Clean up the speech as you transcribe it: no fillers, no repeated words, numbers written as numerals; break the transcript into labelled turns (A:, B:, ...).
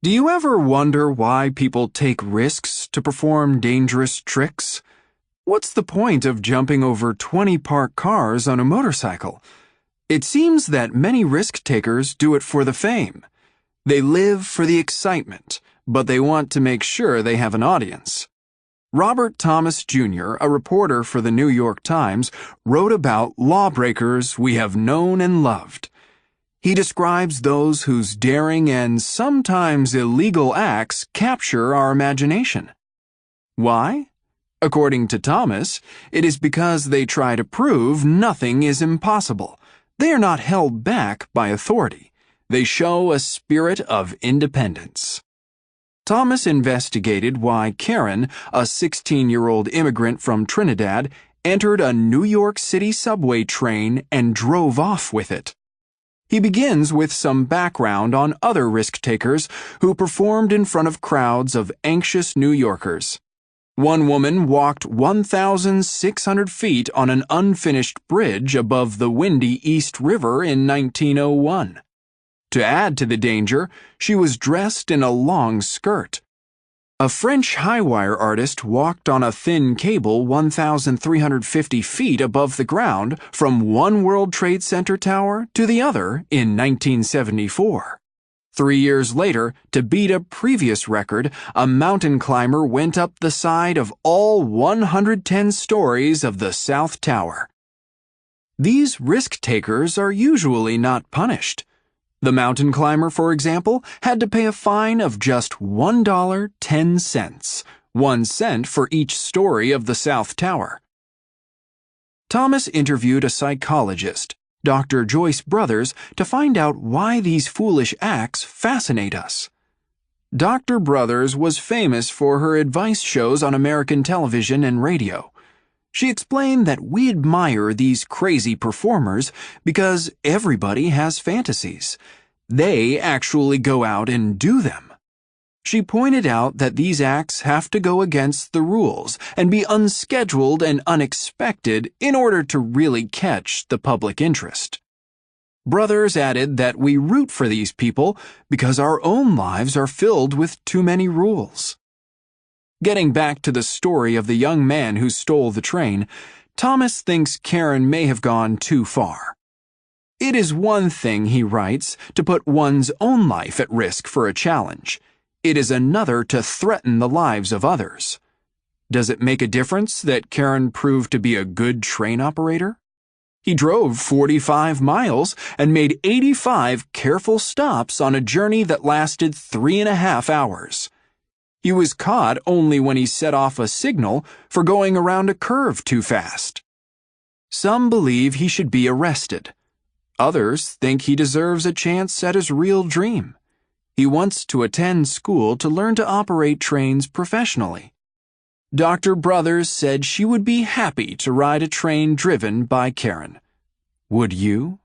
A: Do you ever wonder why people take risks to perform dangerous tricks? What's the point of jumping over 20 parked cars on a motorcycle? It seems that many risk takers do it for the fame. They live for the excitement, but they want to make sure they have an audience. Robert Thomas Jr., a reporter for the New York Times, wrote about lawbreakers we have known and loved. He describes those whose daring and sometimes illegal acts capture our imagination. Why? According to Thomas, it is because they try to prove nothing is impossible. They are not held back by authority. They show a spirit of independence. Thomas investigated why Karen, a 16-year-old immigrant from Trinidad, entered a New York City subway train and drove off with it. He begins with some background on other risk-takers who performed in front of crowds of anxious New Yorkers. One woman walked 1,600 feet on an unfinished bridge above the windy East River in 1901. To add to the danger, she was dressed in a long skirt. A French high-wire artist walked on a thin cable 1,350 feet above the ground from one World Trade Center tower to the other in 1974. 3 years later, to beat a previous record, a mountain climber went up the side of all 110 stories of the South Tower. These risk-takers are usually not punished. The mountain climber, for example, had to pay a fine of just $1.10, 1 cent for each story of the South Tower. Thomas interviewed a psychologist, Dr. Joyce Brothers, to find out why these foolish acts fascinate us. Dr. Brothers was famous for her advice shows on American television and radio. She explained that we admire these crazy performers because everybody has fantasies. They actually go out and do them. She pointed out that these acts have to go against the rules and be unscheduled and unexpected in order to really catch the public interest. Brothers added that we root for these people because our own lives are filled with too many rules. Getting back to the story of the young man who stole the train, Thomas thinks Karen may have gone too far. It is one thing, he writes, to put one's own life at risk for a challenge. It is another to threaten the lives of others. Does it make a difference that Karen proved to be a good train operator? He drove 45 miles and made 85 careful stops on a journey that lasted 3.5 hours. He was caught only when he set off a signal for going around a curve too fast. Some believe he should be arrested. Others think he deserves a chance at his real dream. He wants to attend school to learn to operate trains professionally. Dr. Brothers said she would be happy to ride a train driven by Karen. Would you?